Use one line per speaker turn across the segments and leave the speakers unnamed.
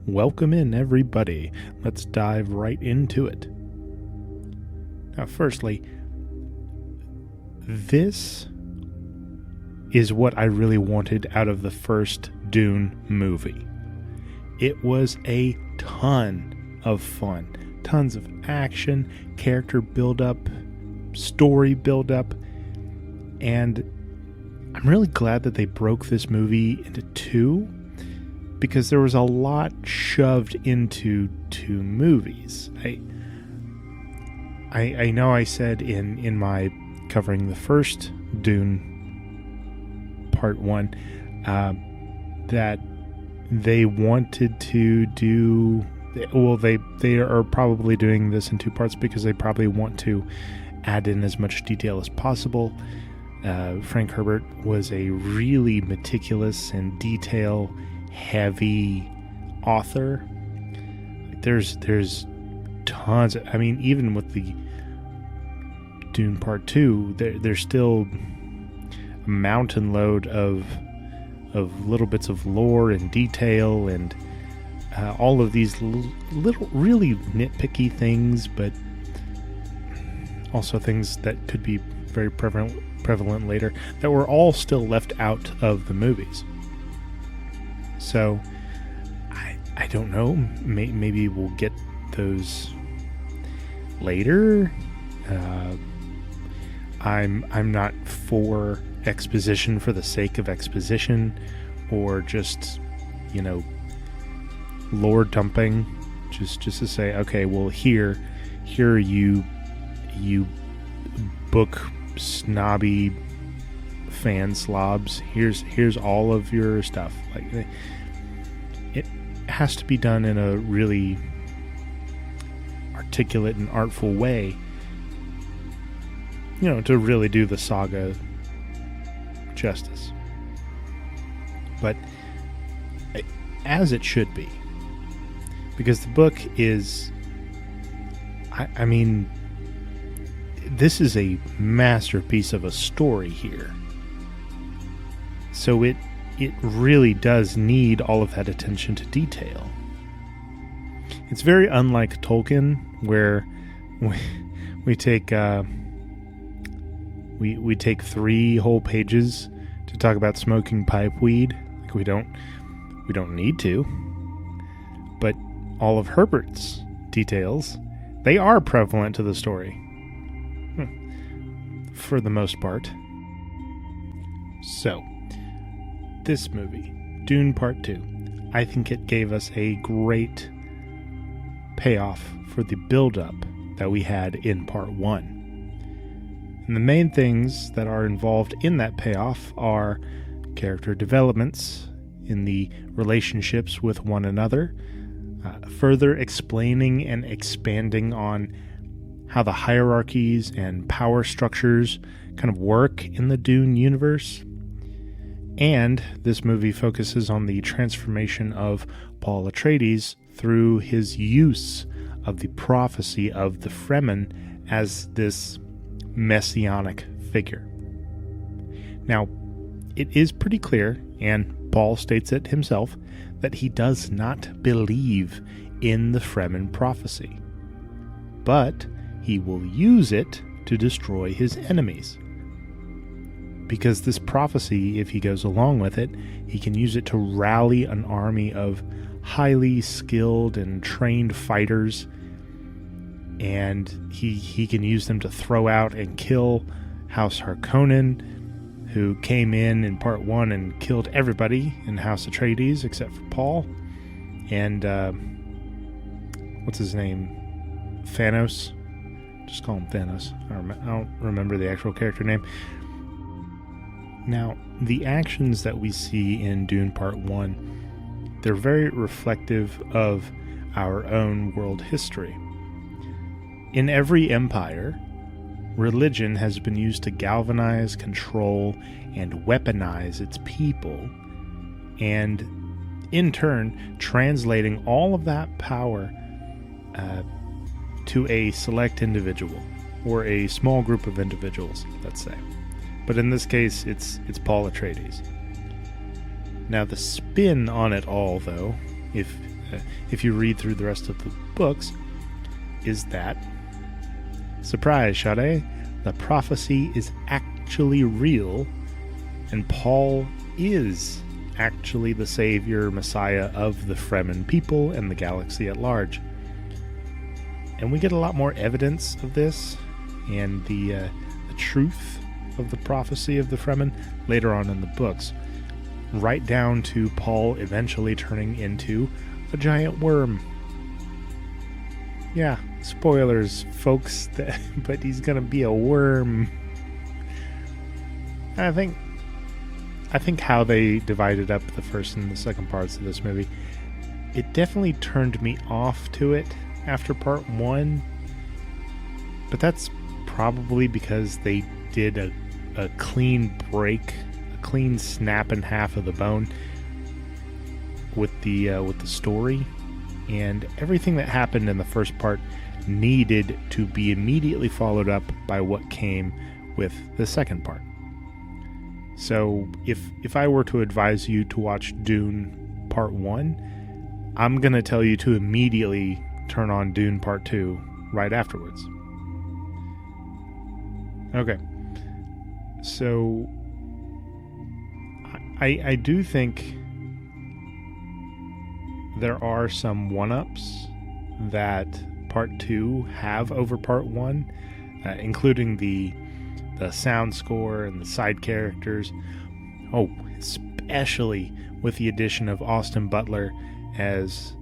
Welcome in, everybody. Let's dive right into it. Now, firstly, this is what I really wanted out of the first Dune movie. It was a ton of fun. Tons of action, character buildup, story buildup, and I'm really glad that they broke this movie into two, because there was a lot shoved into two movies. I know I said in my covering the first Dune Part 1 that they wanted to do, well, they are probably doing this in two parts because they probably want to add in as much detail as possible. Frank Herbert was a really meticulous and detail-heavy author. There's tons. Even with the Dune Part 2, there's still a mountain load of little bits of lore and detail and all of these little really nitpicky things, but also things that could be very prevalent later that were all still left out of the movies. So I don't know, maybe we'll get those later. I'm not for exposition for the sake of exposition, or just, lore dumping, just to say, okay, well, here you book snobby fan slobs, here's all of your stuff. Like, it has to be done in a really articulate and artful way, to really do the saga justice. But as it should be, because the book is, this is a masterpiece of a story here. So it really does need all of that attention to detail. It's very unlike Tolkien, where we take we take 3 whole pages to talk about smoking pipe weed. Like, we don't need to. But all of Herbert's details, they are prevalent to the story. For the most part. So, this movie, Dune Part 2, I think it gave us a great payoff for the build-up that we had in Part 1. And the main things that are involved in that payoff are character developments in the relationships with one another, further explaining and expanding on how the hierarchies and power structures kind of work in the Dune universe. And this movie focuses on the transformation of Paul Atreides through his use of the prophecy of the Fremen as this messianic figure. Now, it is pretty clear, and Paul states it himself, that he does not believe in the Fremen prophecy, but he will use it to destroy his enemies. Because this prophecy, if he goes along with it, he can use it to rally an army of highly skilled and trained fighters, and he can use them to throw out and kill House Harkonnen, who came in Part 1 and killed everybody in House Atreides except for Paul, and what's his name? Thanos. Just call him Thanos. I don't remember the actual character name. Now, the actions that we see in Dune Part 1, they're very reflective of our own world history. In every empire, religion has been used to galvanize, control, and weaponize its people, and in turn, translating all of that power to a select individual, or a small group of individuals, let's say. But in this case, it's Paul Atreides. Now, the spin on it all, though, if if you read through the rest of the books, is that, surprise, Sade, the prophecy is actually real, and Paul is actually the savior, Messiah of the Fremen people and the galaxy at large. And we get a lot more evidence of this and the truth of the prophecy of the Fremen later on in the books, right down to Paul eventually turning into a giant worm. Yeah, spoilers, folks, but he's gonna be a worm. I think how they divided up the first and the second parts of this movie, it definitely turned me off to it after part one, but that's probably because they did a clean break, a clean snap in half of the bone with the story, and everything that happened in the first part needed to be immediately followed up by what came with the second part. So if I were to advise you to watch Dune Part 1, I'm going to tell you to immediately turn on Dune Part 2 right afterwards. Okay. So I do think there are some one-ups that Part 2 have over Part 1, including the sound score and the side characters. Oh, especially with the addition of Austin Butler as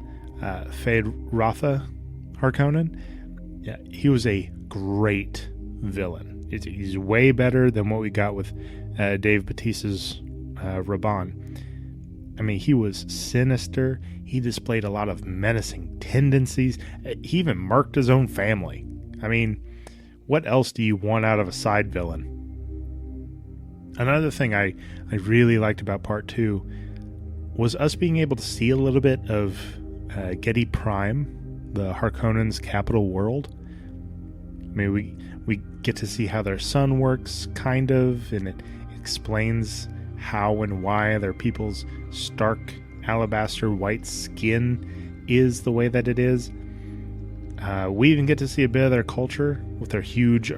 Fade Rotha Harkonnen. Yeah, he was a great villain. He's way better than what we got with Dave Bautista's Raban. I mean, he was sinister. He displayed a lot of menacing tendencies. He even murked his own family. I mean, what else do you want out of a side villain? Another thing I really liked about Part 2 was us being able to see a little bit of Gedi Prime, the Harkonnens' capital world. I mean, we get to see how their sun works, kind of, and it explains how and why their people's stark alabaster white skin is the way that it is. We even get to see a bit of their culture with their huge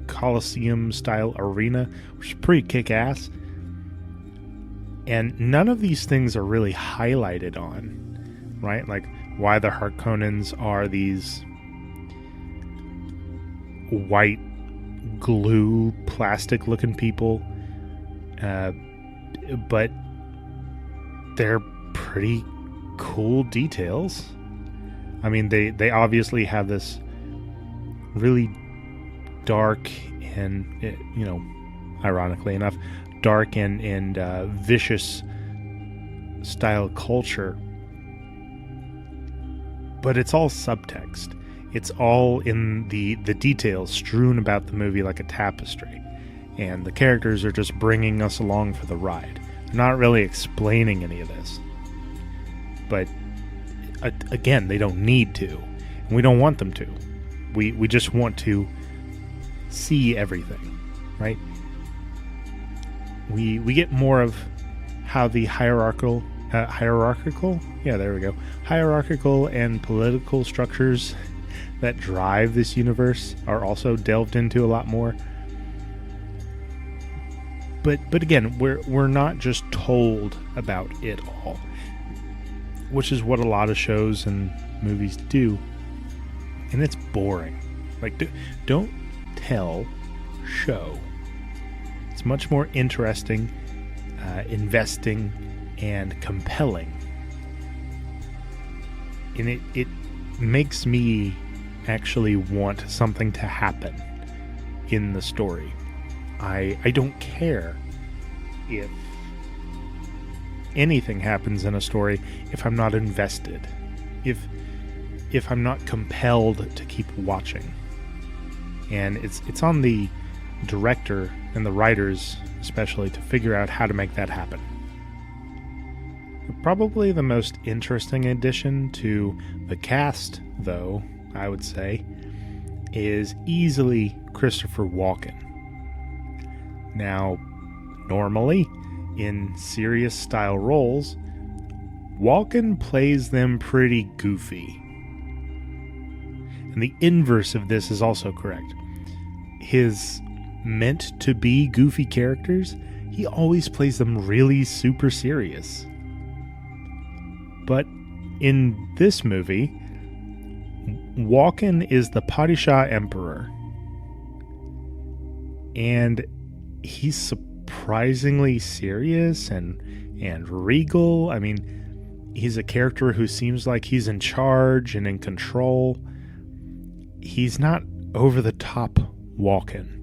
Colosseum-style arena, which is pretty kick-ass. And none of these things are really highlighted on, right? Like why the Harkonnens are these white glue plastic-looking people, but they're pretty cool details. I mean, they obviously have this really dark and, ironically enough, dark and vicious style culture. But it's all subtext. It's all in the details strewn about the movie like a tapestry. And the characters are just bringing us along for the ride. They're not really explaining any of this. But again, they don't need to, and we don't want them to. We just want to see everything, right? We get more of how the hierarchical and political structures that drive this universe are also delved into a lot more. But again, we're not just told about it all, which is what a lot of shows and movies do, and it's boring. Like, don't tell, show. It's much more interesting, investing, and compelling, and it makes me actually want something to happen in the story. I don't care if anything happens in a story if I'm not invested, if I'm not compelled to keep watching. And it's on the director and the writers especially to figure out how to make that happen. Probably the most interesting addition to the cast, though, I would say, is easily Christopher Walken. Now, normally, in serious style roles, Walken plays them pretty goofy. And the inverse of this is also correct. His meant to be goofy characters, he always plays them really super serious. But in this movie, Walken is the Padishah Emperor. And he's surprisingly serious and regal. I mean, he's a character who seems like he's in charge and in control. He's not over the top Walken.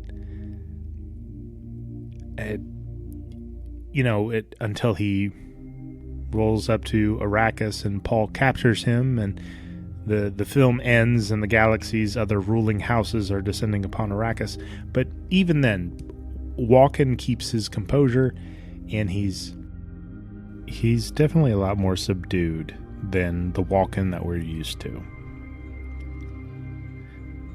Until he rolls up to Arrakis and Paul captures him, and the film ends and the galaxy's other ruling houses are descending upon Arrakis. But even then, Walken keeps his composure, and he's definitely a lot more subdued than the Walken that we're used to.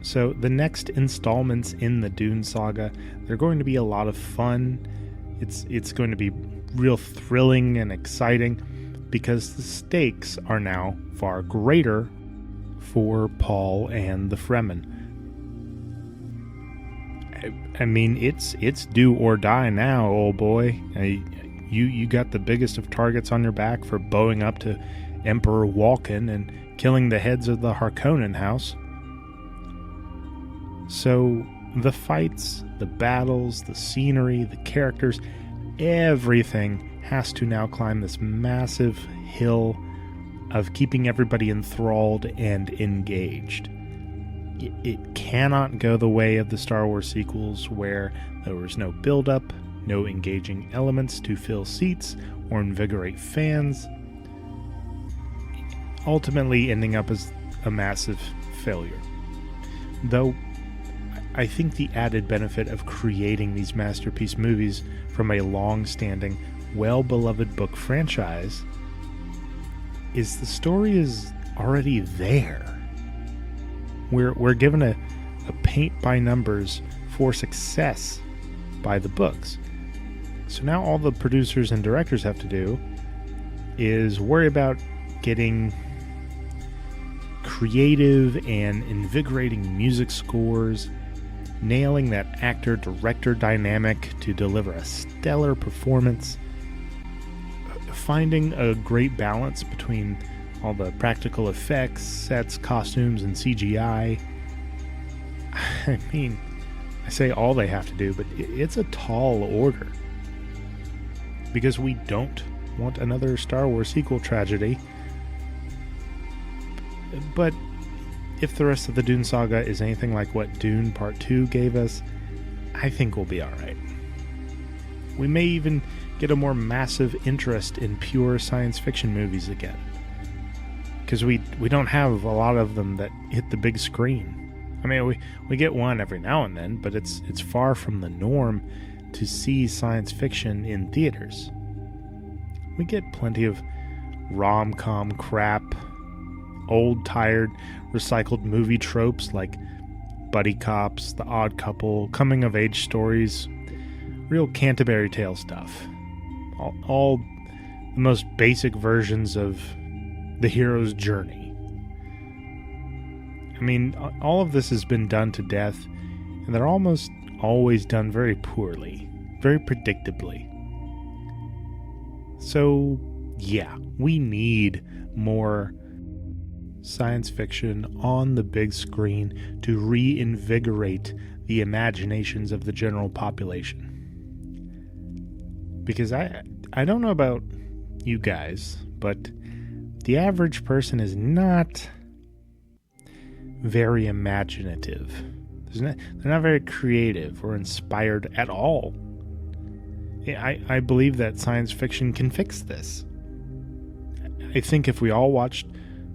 So the next installments in the Dune saga, they're going to be a lot of fun. It's going to be real thrilling and exciting because the stakes are now far greater for Paul and the Fremen. I mean, it's do or die now, old boy. You got the biggest of targets on your back for bowing up to Emperor Walken and killing the heads of the Harkonnen house. So the fights, the battles, the scenery, the characters, everything has to now climb this massive hill of keeping everybody enthralled and engaged. It cannot go the way of the Star Wars sequels, where there was no buildup, no engaging elements to fill seats or invigorate fans, ultimately ending up as a massive failure. Though I think the added benefit of creating these masterpiece movies from a long-standing, well-beloved book franchise is the story is already there. We're given a paint by numbers for success by the books. So now all the producers and directors have to do is worry about getting creative and invigorating music scores, nailing that actor-director dynamic to deliver a stellar performance, finding a great balance between all the practical effects, sets, costumes, and CGI. I mean, I say all they have to do, but it's a tall order. Because we don't want another Star Wars sequel tragedy. But if the rest of the Dune saga is anything like what Dune Part 2 gave us, I think we'll be alright. We may even get a more massive interest in pure science fiction movies again. Because we don't have a lot of them that hit the big screen. I mean, we get one every now and then, but it's far from the norm to see science fiction in theaters. We get plenty of rom-com crap, old, tired, recycled movie tropes like buddy cops, The Odd Couple, coming-of-age stories, real Canterbury Tale stuff. All the most basic versions of the hero's journey. I mean, all of this has been done to death, and they're almost always done very poorly, very predictably. So, yeah, we need more science fiction on the big screen to reinvigorate the imaginations of the general population. Because I don't know about you guys, but the average person is not very imaginative. They're not very creative or inspired at all. I believe that science fiction can fix this. I think if we all watched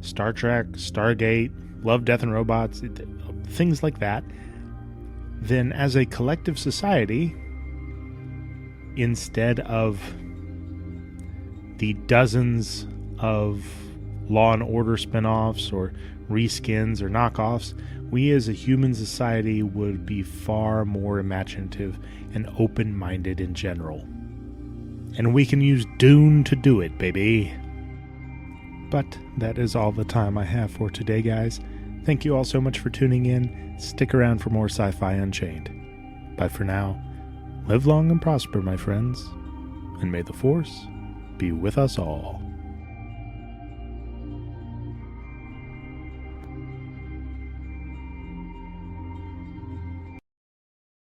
Star Trek, Stargate, Love, Death, and Robots, things like that, then as a collective society, instead of the dozens of Law and Order spinoffs or reskins or knockoffs, we as a human society would be far more imaginative and open-minded in general. And we can use Dune to do it, baby. But that is all the time I have for today, guys. Thank you all so much for tuning in. Stick around for more Sci-Fi Unchained. But for now, live long and prosper, my friends, and may the Force be with us all.